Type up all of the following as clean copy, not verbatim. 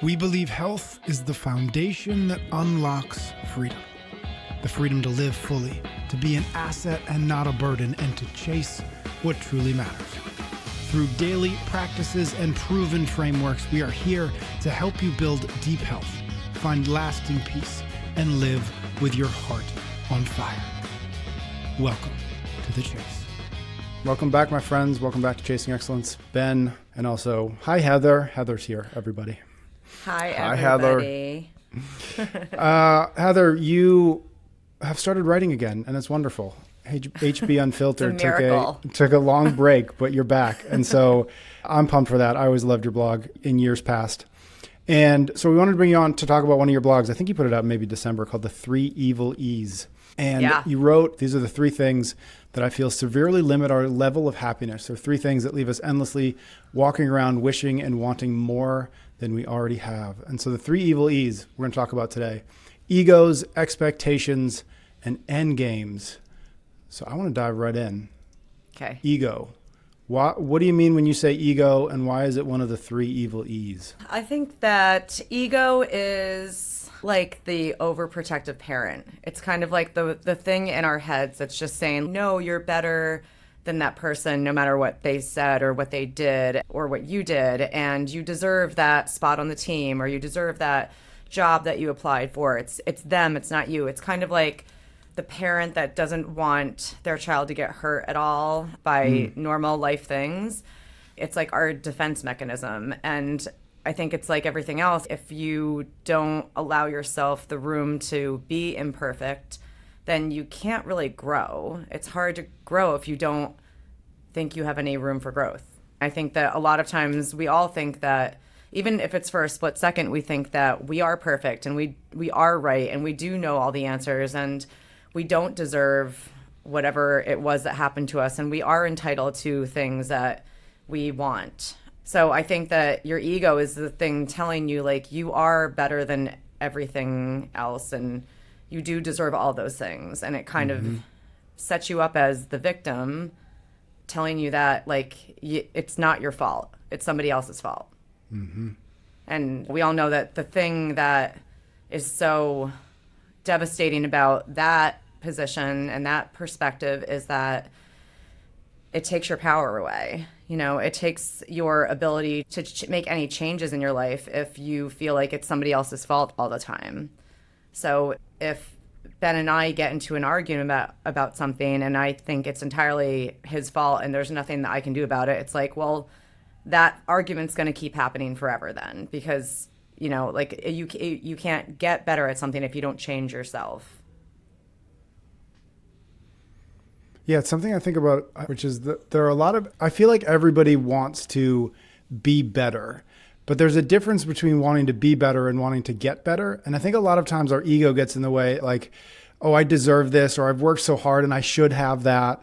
We believe health is the foundation that unlocks freedom. The freedom to live fully, to be an asset and not a burden, and to chase what truly matters. Through daily practices and proven frameworks, we are here to help you build deep health, find lasting peace, and live with your heart on fire. Welcome to The Chase. Welcome back, my friends. Welcome back to Chasing Excellence. Ben, and also, hi, Heather. Heather's here, everybody. Hi, everybody. Heather, you have started writing again, and it's wonderful. HB Unfiltered took a long break, but you're back. And so I'm pumped for that. I always loved your blog in years past. And so we wanted to bring you on to talk about one of your blogs. I think you put it out maybe December, called The 3 Evil E's. And you wrote, these are the 3 things that I feel severely limit our level of happiness. They're 3 things that leave us endlessly walking around wishing and wanting more than we already have. And so the 3 evil E's we're going to talk about today: egos, expectations, and end games. So I want to dive right in. Okay. Ego. What do you mean when you say ego, and why is it one of the 3 evil E's? I think that ego is like the overprotective parent. It's kind of like the thing in our heads that's just saying, no, you're better than that person, no matter what they said or what they did or what you did. And you deserve that spot on the team, or you deserve that job that you applied for. It's them, it's not you. It's kind of like the parent that doesn't want their child to get hurt at all by normal life things. It's like our defense mechanism. And I think it's like everything else. If you don't allow yourself the room to be imperfect, then you can't really grow. It's hard to grow if you don't think you have any room for growth. I think that a lot of times we all think that, even if it's for a split second, we think that we are perfect and we are right and we do know all the answers and we don't deserve whatever it was that happened to us, and we are entitled to things that we want. So I think that your ego is the thing telling you, like, you are better than everything else and you do deserve all those things. And it kind of sets you up as the victim, telling you that, like, it's not your fault. It's somebody else's fault. Mm-hmm. And we all know that the thing that is so devastating about that position and that perspective is that it takes your power away. You know, it takes your ability to make any changes in your life if you feel like it's somebody else's fault all the time. So if Ben and I get into an argument about something and I think it's entirely his fault and there's nothing that I can do about it, it's like, well, that argument's going to keep happening forever then, because, you know, like, you can't get better at something if you don't change yourself. Yeah, it's something I think about, which is that there are a lot of, I feel like everybody wants to be better, but there's a difference between wanting to be better and wanting to get better. And I think a lot of times our ego gets in the way, like, oh, I deserve this, or I've worked so hard and I should have that.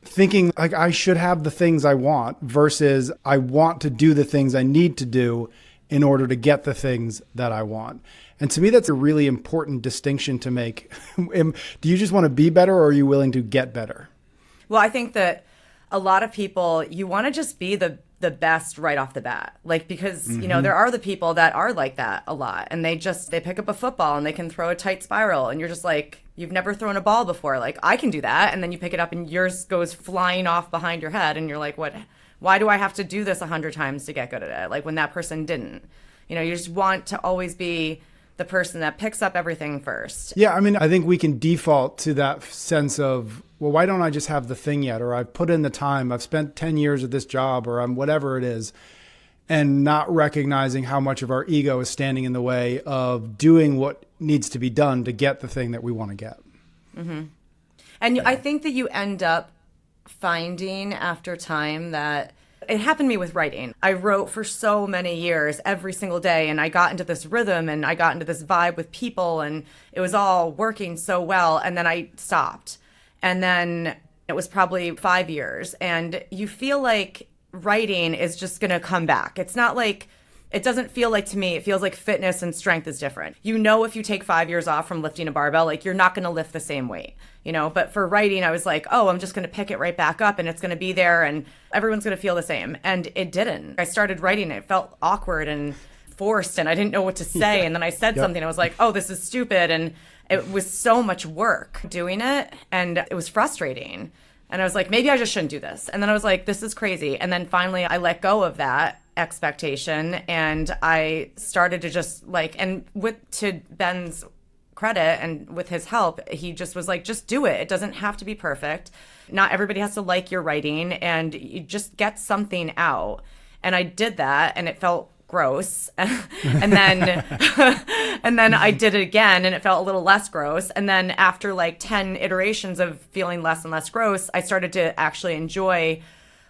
Thinking like I should have the things I want versus I want to do the things I need to do in order to get the things that I want. And to me, that's a really important distinction to make. Do you just want to be better, or are you willing to get better? Well, I think that a lot of people, you want to just be the best right off the bat. Like, because, you know, there are the people that are like that a lot, and they pick up a football and they can throw a tight spiral, and you're just like, you've never thrown a ball before. Like, I can do that. And then you pick it up and yours goes flying off behind your head, and you're like, what? Why do I have to do this 100 times to get good at it? Like, when that person didn't. You know, you just want to always be the person that picks up everything first. Yeah, I mean, I think we can default to that sense of, well, why don't I just have the thing yet? Or I've put in the time, I've spent 10 years at this job, or I'm whatever it is, and not recognizing how much of our ego is standing in the way of doing what needs to be done to get the thing that we want to get. Mm-hmm. And I think that you end up finding after time that it happened to me with writing. I wrote for so many years, every single day, and I got into this rhythm and I got into this vibe with people, and it was all working so well. And then I stopped. And then it was probably 5 years. And you feel like writing is just going to come back. It's not like, it doesn't feel like, to me, it feels like fitness and strength is different. You know, if you take 5 years off from lifting a barbell, like, you're not going to lift the same weight, you know? But for writing, I was like, oh, I'm just going to pick it right back up and it's going to be there and everyone's going to feel the same. And it didn't. I started writing, it felt awkward and forced and I didn't know what to say. And then I said something. I was like, oh, this is stupid. And it was so much work doing it. And it was frustrating. And I was like, maybe I just shouldn't do this. And then I was like, this is crazy. And then finally I let go of that expectation and I started to just to Ben's credit and with his help, he just was like, just do it. It doesn't have to be perfect. Not everybody has to like your writing and you just get something out. And I did that and it felt gross. and then and then I did it again and it felt a little less gross. And then after like 10 iterations of feeling less and less gross, I started to actually enjoy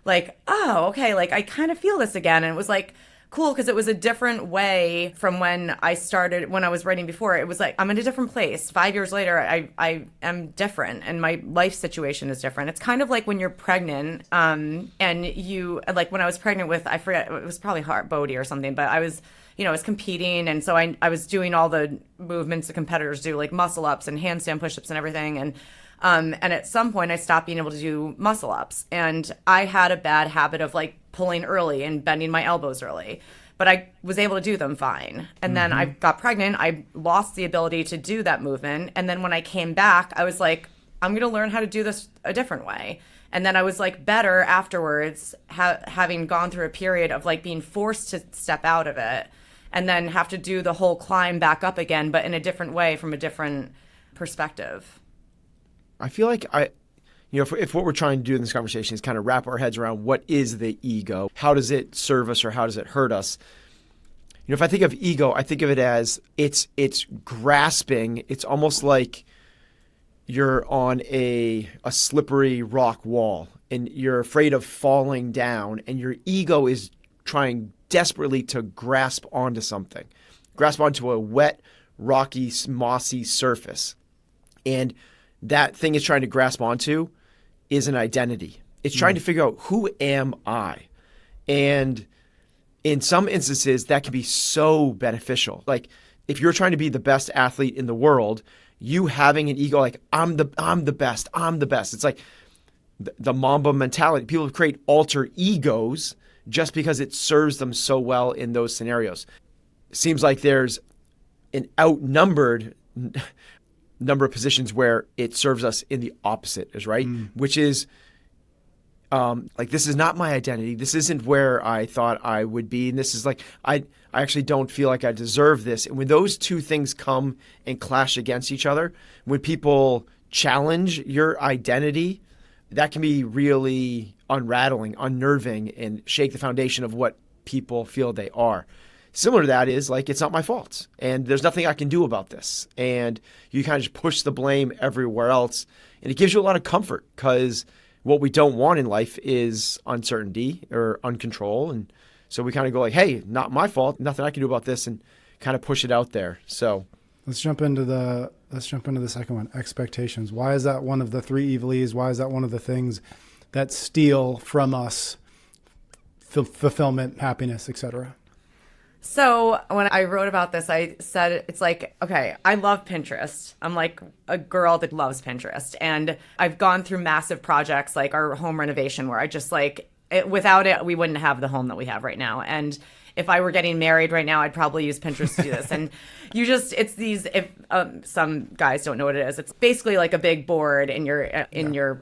like, oh, okay, like I kind of feel this again. And it was like cool because it was a different way from when I started, when I was writing before. It was like, I'm in a different place. 5 years later, I am different and my life situation is different. It's kind of like when you're pregnant and you, like when I was pregnant with, I forget, it was probably Bodie or something, but I was, I was competing. And so I was doing all the movements the competitors do, like muscle ups and handstand push-ups and everything. And at some point I stopped being able to do muscle ups and I had a bad habit of like pulling early and bending my elbows early, but I was able to do them fine. And then I got pregnant. I lost the ability to do that movement. And then when I came back, I was like, I'm going to learn how to do this a different way. And then I was like better afterwards, having gone through a period of like being forced to step out of it and then have to do the whole climb back up again, but in a different way from a different perspective. I feel like if what we're trying to do in this conversation is kind of wrap our heads around what is the ego, how does it serve us or how does it hurt us? If I think of ego, I think of it as it's grasping. It's almost like you're on a slippery rock wall and you're afraid of falling down and your ego is trying desperately to grasp onto something, grasp onto a wet, rocky, mossy surface. And that thing it's trying to grasp onto is an identity. It's trying to figure out, who am I? And in some instances, that can be so beneficial. Like if you're trying to be the best athlete in the world, you having an ego like, I'm the best. It's like the Mamba mentality. People create alter egos just because it serves them so well in those scenarios. It seems like there's an outnumbered number of positions where it serves us in the opposite, is right, which is like, this is not my identity. This isn't where I thought I would be. And this is like, I actually don't feel like I deserve this. And when those two things come and clash against each other, when people challenge your identity, that can be really unraveling, unnerving, and shake the foundation of what people feel they are. Similar to that is like, it's not my fault and there's nothing I can do about this. And you kind of just push the blame everywhere else. And it gives you a lot of comfort because what we don't want in life is uncertainty or uncontrol. And so we kind of go like, hey, not my fault, nothing I can do about this, and kind of push it out there. So let's jump into the second one, expectations. Why is that one of the three evil E's? Why is that one of the things that steal from us fulfillment, happiness, etc.? So when I wrote about this, I said, it's like, okay, I love Pinterest. I'm like a girl that loves Pinterest. And I've gone through massive projects like our home renovation where I just like, without it, we wouldn't have the home that we have right now. And if I were getting married right now, I'd probably use Pinterest to do this. And it's these, if some guys don't know what it is, it's basically like a big board in your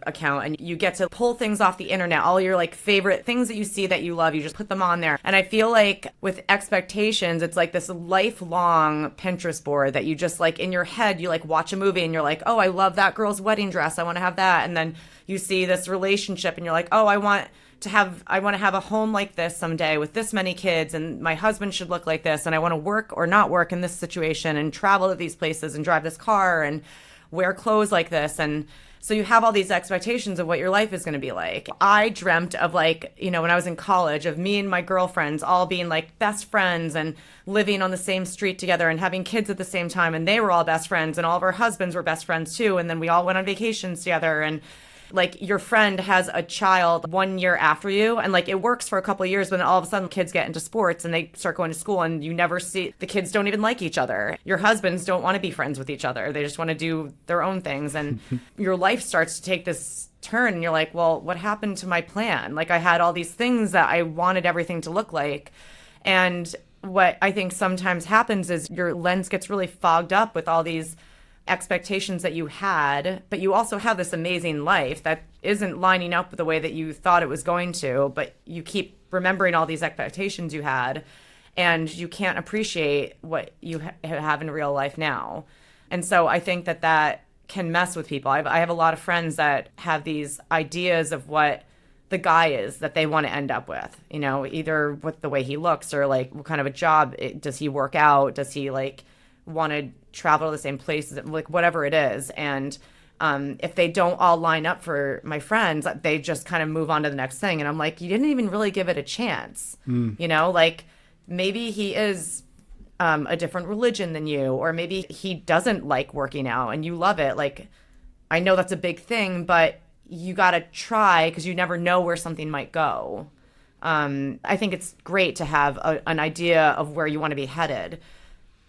account, and you get to pull things off the internet, all your like favorite things that you see that you love, you just put them on there. And I feel like with expectations, it's like this lifelong Pinterest board that you just like in your head, you like watch a movie and you're like, oh, I love that girl's wedding dress, I want to have that. And then you see this relationship and you're like, oh, I want to have a home like this someday with this many kids, and my husband should look like this, and I want to work or not work in this situation and travel to these places and drive this car and wear clothes like this. And so you have all these expectations of what your life is going to be like. I dreamt of like, when I was in college, of me and my girlfriends all being like best friends and living on the same street together and having kids at the same time, and they were all best friends and all of our husbands were best friends too, and then we all went on vacations together. And like your friend has a child 1 year after you, and like it works for a couple of years, but then all of a sudden kids get into sports and they start going to school and you never see, the kids don't even like each other. Your husbands don't want to be friends with each other. They just want to do their own things. And your life starts to take this turn and you're like, well, what happened to my plan? Like I had all these things that I wanted everything to look like. And what I think sometimes happens is your lens gets really fogged up with all these expectations that you had, but you also have this amazing life that isn't lining up with the way that you thought it was going to, but you keep remembering all these expectations you had, and you can't appreciate what you have in real life now. And so I think that can mess with people. I have a lot of friends that have these ideas of what the guy is that they want to end up with, either with the way he looks or like what kind of a job does he work out? Does he like want to travel to the same places, like whatever it is. And if they don't all line up for my friends, they just kind of move on to the next thing. And I'm like, you didn't even really give it a chance. Like maybe he is a different religion than you, or maybe he doesn't like working out and you love it. Like, I know that's a big thing, but you got to try because you never know where something might go. I think it's great to have an idea of where you want to be headed.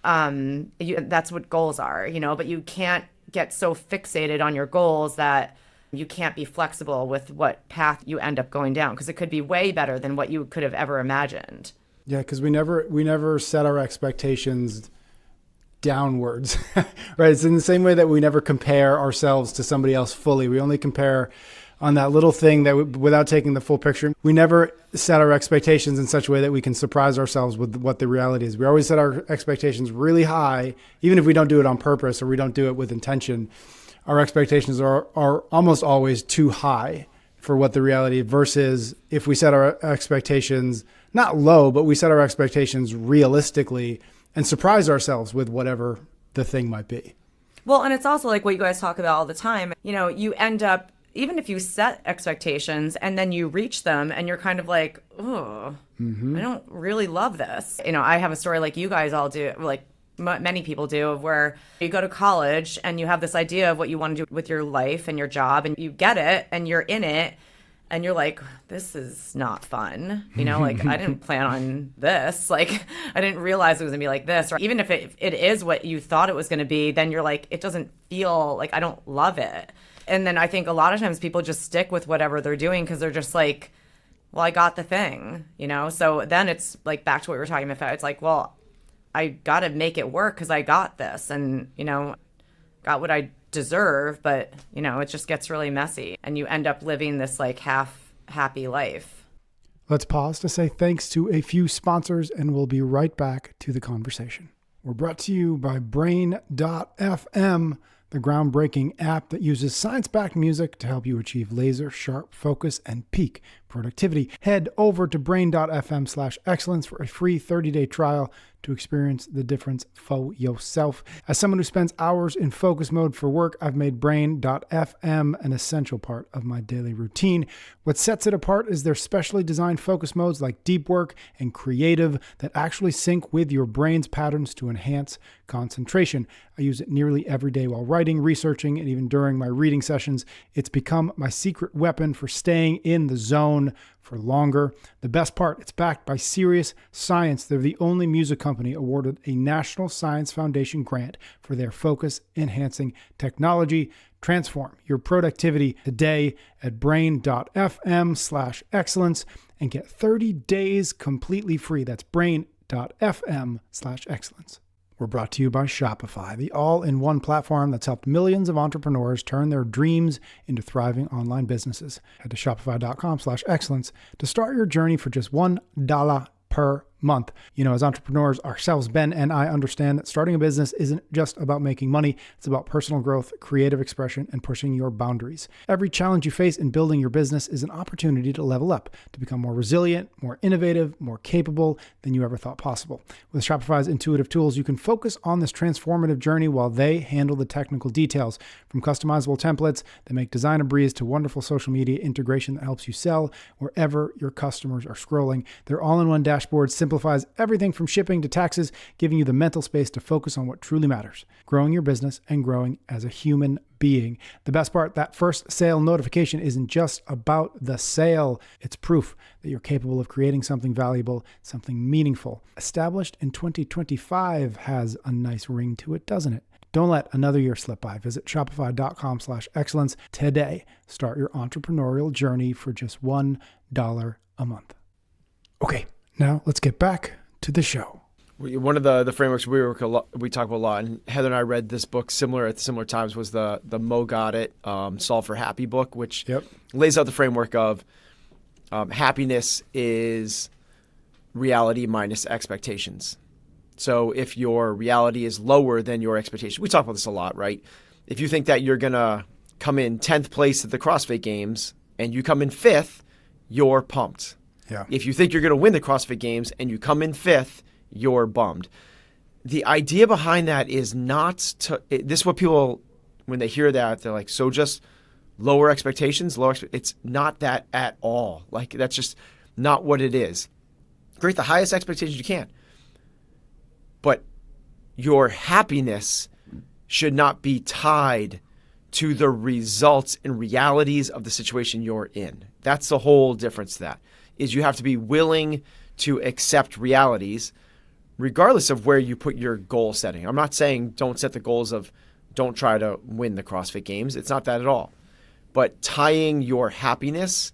That's what goals are, but you can't get so fixated on your goals that you can't be flexible with what path you end up going down, because it could be way better than what you could have ever imagined. Yeah, because we never set our expectations downwards, right? It's in the same way that we never compare ourselves to somebody else fully. We only compare on that little thing that without taking the full picture. We never set our expectations in such a way that we can surprise ourselves with what the reality is. We always set our expectations really high, even if we don't do it on purpose or we don't do it with intention. Our expectations are almost always too high for what the reality is, versus if we set our expectations not low, but we set our expectations realistically and surprise ourselves with whatever the thing might be. Well, and it's also like what you guys talk about all the time. You end up, even if you set expectations and then you reach them and you're kind of like, oh, I don't really love this. I have a story like you guys all do, like many people do, of where you go to college and you have this idea of what you want to do with your life and your job, and you get it and you're in it and you're like, this is not fun. Like I didn't plan on this. Like I didn't realize it was gonna be like this. Or even if it is what you thought it was gonna be, then you're like, it doesn't feel like, I don't love it. And then I think a lot of times people just stick with whatever they're doing because they're just like, well, I got the thing, So then it's like back to what we were talking about. It's like, well, I got to make it work because I got this and, got what I deserve. But, it just gets really messy and you end up living this like half happy life. Let's pause to say thanks to a few sponsors and we'll be right back to the conversation. We're brought to you by Brain.fm, the groundbreaking app that uses science-backed music to help you achieve laser-sharp focus and peak productivity. Head over to brain.fm/excellence for a free 30-day trial to experience the difference for yourself. As someone who spends hours in focus mode for work, I've made Brain.fm an essential part of my daily routine. What sets it apart is their specially designed focus modes like deep work and creative that actually sync with your brain's patterns to enhance concentration. I use it nearly every day while writing, researching, and even during my reading sessions. It's become my secret weapon for staying in the zone for longer. The best part, it's backed by serious science. They're the only music company awarded a National Science Foundation grant for their focus-enhancing technology. Transform your productivity today at brain.fm/excellence and get 30 days completely free. That's brain.fm/excellence. We're brought to you by Shopify, the all-in-one platform that's helped millions of entrepreneurs turn their dreams into thriving online businesses. Head to shopify.com/excellence to start your journey for just $1 per month. As entrepreneurs ourselves, Ben and I understand that starting a business isn't just about making money. It's about personal growth, creative expression, and pushing your boundaries. Every challenge you face in building your business is an opportunity to level up, to become more resilient, more innovative, more capable than you ever thought possible. With Shopify's intuitive tools, you can focus on this transformative journey while they handle the technical details. From customizable templates that make design a breeze to wonderful social media integration that helps you sell wherever your customers are scrolling. Their all-in-one dashboard simplifies everything from shipping to taxes, giving you the mental space to focus on what truly matters, growing your business and growing as a human being. The best part, that first sale notification isn't just about the sale. It's proof that you're capable of creating something valuable, something meaningful. Established in 2025 has a nice ring to it, doesn't it? Don't let another year slip by. Visit shopify.com/excellence today. Start your entrepreneurial journey for just $1 a month. Okay. Now let's get back to the show. One of the frameworks we talk about a lot, and Heather and I read this book at similar times, was the Mo Got It, Solve for Happy book, which lays out the framework of happiness is reality minus expectations. So if your reality is lower than your expectation, we talk about this a lot, right? If you think that you're going to come in 10th place at the CrossFit Games and you come in 5th, you're pumped. Yeah. If you think you're going to win the CrossFit Games and you come in 5th, you're bummed. The idea behind that is not to, this is what people, when they hear that, they're like, so just lower expectations, it's not that at all. Like, that's just not what it is. Create the highest expectations you can. But your happiness should not be tied to the results and realities of the situation you're in. That's the whole difference to that, is you have to be willing to accept realities regardless of where you put your goal setting. I'm not saying don't set the goals of don't try to win the CrossFit Games. It's not that at all. But tying your happiness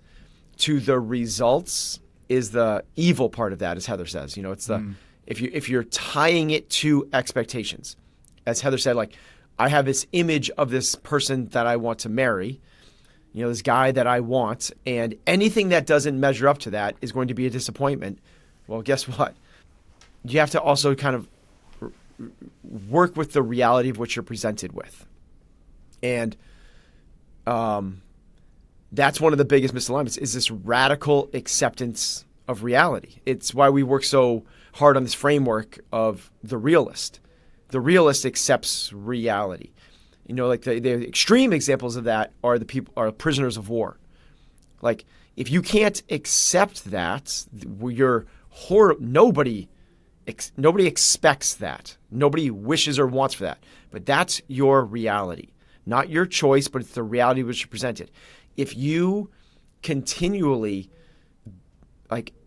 to the results is the evil part of that, as Heather says. You know, it's the if you're tying it to expectations. As Heather said, like, I have this image of this person that I want to marry, you know, this guy that I want, and anything that doesn't measure up to that is going to be a disappointment. Well, guess what? You have to also kind of work with the reality of what you're presented with. And that's one of the biggest misalignments, is this radical acceptance of reality. It's why we work so hard on this framework of the realist. The realist accepts reality. You know, like the extreme examples of that are prisoners of war. Like, if you can't accept that, nobody expects that. Nobody wishes or wants for that. But that's your reality. Not your choice, but it's the reality which you presented. If you continually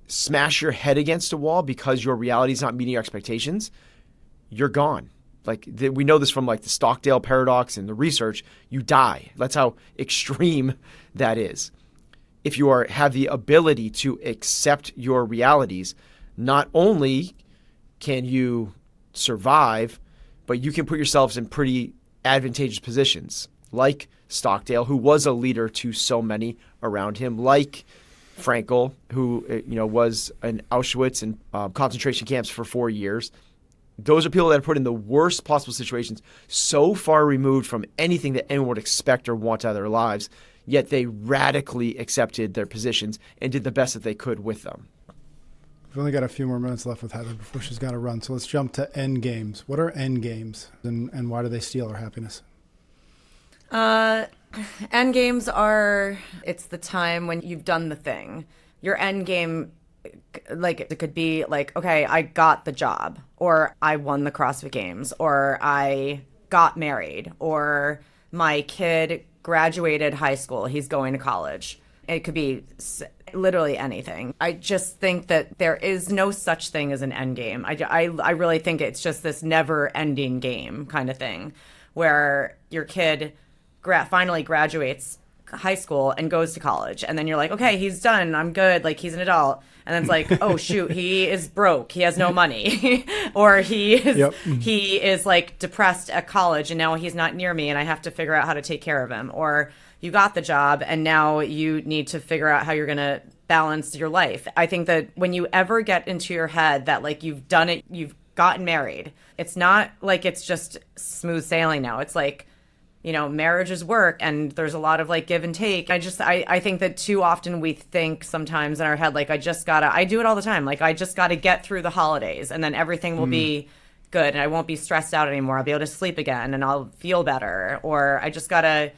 smash your head against a wall because your reality is not meeting your expectations, you're gone. We know this from the Stockdale paradox and the research. You die. That's how extreme that is. If you have the ability to accept your realities, not only can you survive, but you can put yourselves in pretty advantageous positions, like Stockdale, who was a leader to so many around him, like Frankel, who was in Auschwitz and concentration camps for 4 years. Those are people that are put in the worst possible situations, so far removed from anything that anyone would expect or want out of their lives, yet they radically accepted their positions and did the best that they could with them. We've only got a few more minutes left with Heather before she's got to run. So let's jump to end games. What are end games, and why do they steal our happiness? End games it's the time when you've done the thing. Your end game, it could be okay, I got the job, or I won the CrossFit Games, or I got married, or my kid graduated high school, he's going to college. It could be literally anything. I just think that there is no such thing as an end game. I really think it's just this never-ending game kind of thing, where your kid finally graduates high school and goes to college, and then you're like, okay, he's done, I'm good, he's an adult, and then it's like, oh shoot, he is broke, he has no money, or he is depressed at college, and now he's not near me, and I have to figure out how to take care of him. Or you got the job, and now you need to figure out how you're gonna balance your life. I think that when you ever get into your head that you've done it, you've gotten married, it's not it's just smooth sailing now. It's marriage is work, and there's a lot of give and take. I think that too often we think sometimes in our head, I do it all the time. I just gotta get through the holidays, and then everything will be good, and I won't be stressed out anymore. I'll be able to sleep again, and I'll feel better. Or I just gotta,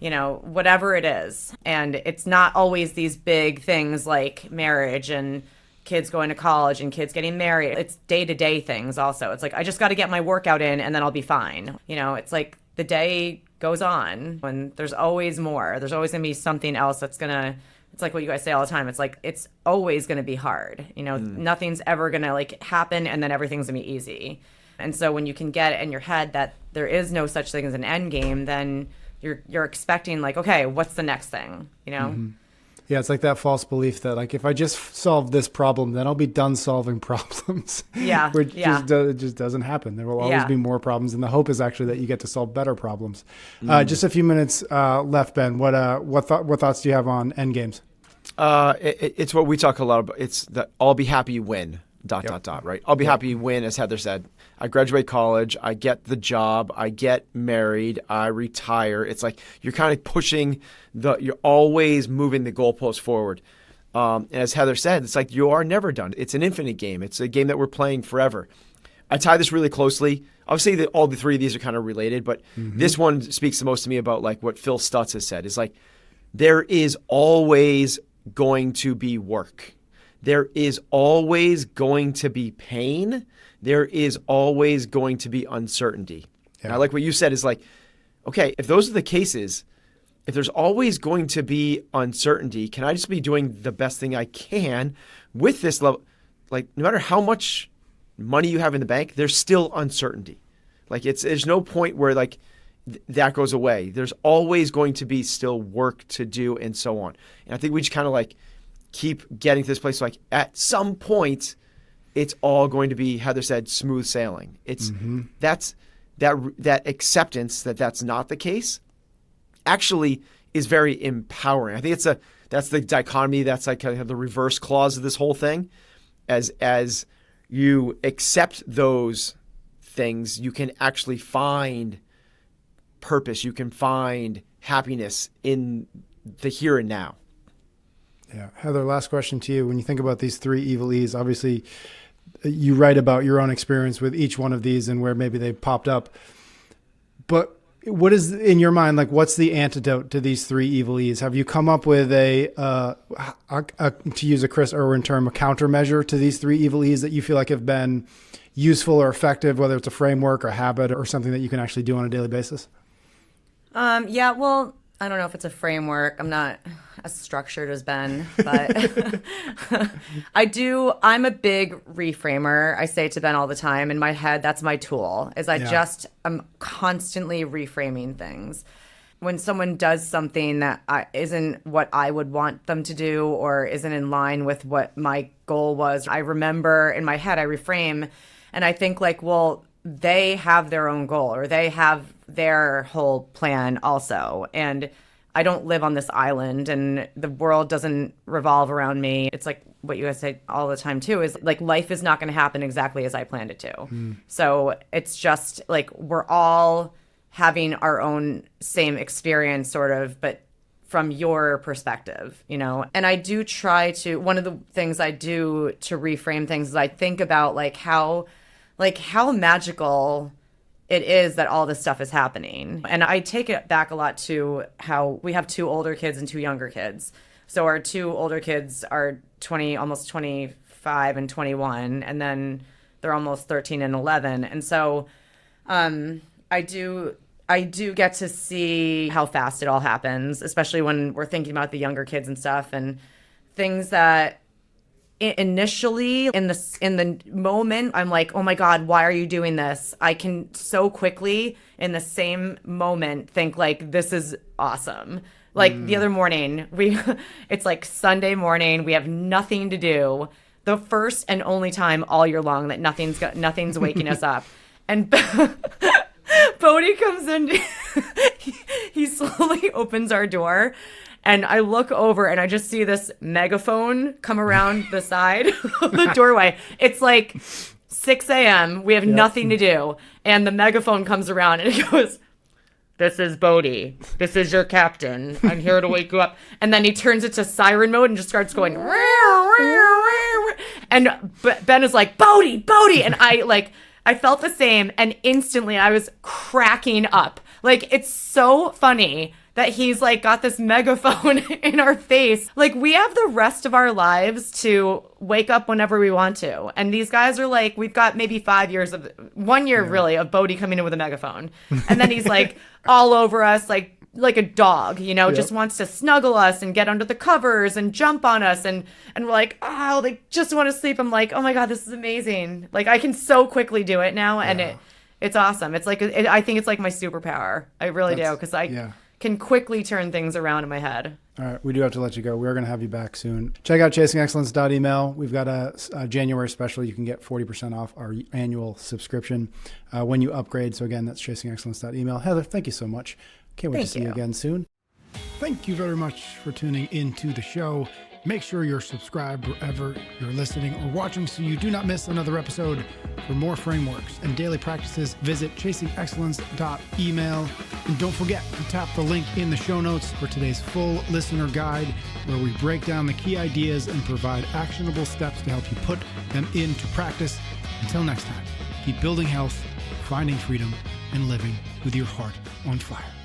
whatever it is. And it's not always these big things like marriage and kids going to college and kids getting married. It's day-to-day things also. It's I just gotta get my workout in, and then I'll be fine. It's the day goes on, and there's always more. There's always going to be something else that's going to, it's what you guys say all the time. It's it's always going to be hard. Nothing's ever going to happen and then everything's going to be easy. And so when you can get it in your head that there is no such thing as an end game, then you're expecting okay, what's the next thing, Mm-hmm. Yeah, it's like that false belief that like if I just solve this problem, then I'll be done solving problems. Yeah. Which it just doesn't happen. There will always be more problems, and the hope is actually that you get to solve better problems. Just a few minutes left, Ben. What thoughts do you have on end games? It's what we talk a lot about. It's the I'll be happy you win. ... Right? I'll be happy you win, as Heather said. I graduate college, I get the job, I get married, I retire. It's like you're kind of you're always moving the goalpost forward. And as Heather said, it's like you are never done. It's an infinite game. It's a game that we're playing forever. I tie this really closely. Obviously, all the three of these are kind of related, but this one speaks the most to me about like what Phil Stutz has said. Is like there is always going to be work. There is always going to be pain. There is always going to be uncertainty. Yeah. And I like what you said is like, okay, if those are the cases, if there's always going to be uncertainty, can I just be doing the best thing I can with this level? Like no matter how much money you have in the bank, there's still uncertainty. Like there's no point where like that goes away. There's always going to be still work to do and so on. And I think we just kind of like keep getting to this place like at some point it's all going to be, Heather said, smooth sailing. It's that acceptance that that's not the case actually is very empowering. I think that's the dichotomy. That's like kind of the reverse clause of this whole thing. As you accept those things, you can actually find purpose. You can find happiness in the here and now. Yeah. Heather, last question to you. When you think about these three evil E's, obviously you write about your own experience with each one of these and where maybe they popped up. But what is in your mind, like what's the antidote to these three evil E's? Have you come up with to use a Chris Irwin term, a countermeasure to these three evil E's that you feel like have been useful or effective, whether it's a framework or habit or something that you can actually do on a daily basis? Yeah, well, I don't know if it's a framework. I'm not as structured as Ben, but I'm a big reframer. I say to Ben all the time, in my head, that's my tool, I'm constantly reframing things. When someone does something that isn't what I would want them to do or isn't in line with what my goal was, I remember in my head, I reframe and I think like, well, they have their own goal or they have their whole plan also. And I don't live on this island and the world doesn't revolve around me. It's like what you guys say all the time too, is like life is not going to happen exactly as I planned it to. So it's just like we're all having our own same experience sort of, but from your perspective, you know? And I do try to, one of the things I do to reframe things is I think about how magical it is that all this stuff is happening. And I take it back a lot to how we have two older kids and two younger kids. So our two older kids are almost 25 and 21, and then they're almost 13 and 11. And so I do get to see how fast it all happens, especially when we're thinking about the younger kids and stuff and things that initially in the moment I'm like, oh my God, why are you doing this? I can so quickly in the same moment think like, this is awesome. Like the other morning, it's like Sunday morning, we have nothing to do. The first and only time all year long that nothing's waking us up. And Bodie comes in, he slowly opens our door. And I look over and I just see this megaphone come around the side of the doorway. It's like 6 a.m. We have nothing to do. And the megaphone comes around and it goes, "This is Bodie. This is your captain. I'm here to wake you up." And then he turns it to siren mode and just starts going. And Ben is like, "Bodie, Bodie." And I felt the same. And instantly I was cracking up. Like, it's so funny that he's like got this megaphone in our face. Like, we have the rest of our lives to wake up whenever we want to. And these guys are like, we've got maybe 5 years of 1 year really of Bodie coming in with a megaphone. And then he's like all over us, like a dog, you know, just wants to snuggle us and get under the covers and jump on us. And we're like, oh, they just want to sleep. I'm like, oh my God, this is amazing. Like, I can so quickly do it now. And it's awesome. It's like, I think it's like my superpower. I really do. Because I can quickly turn things around in my head. All right, we do have to let you go. We're going to have you back soon. Check out chasingexcellence.email. We've got a January special. You can get 40% off our annual subscription when you upgrade. So again, that's chasingexcellence.email. Heather, thank you so much. Can't wait to see you again soon. Thank you very much for tuning into the show. Make sure you're subscribed wherever you're listening or watching so you do not miss another episode. For more frameworks and daily practices, visit chasingexcellence.email. And don't forget to tap the link in the show notes for today's full listener guide, where we break down the key ideas and provide actionable steps to help you put them into practice. Until next time, keep building health, finding freedom, and living with your heart on fire.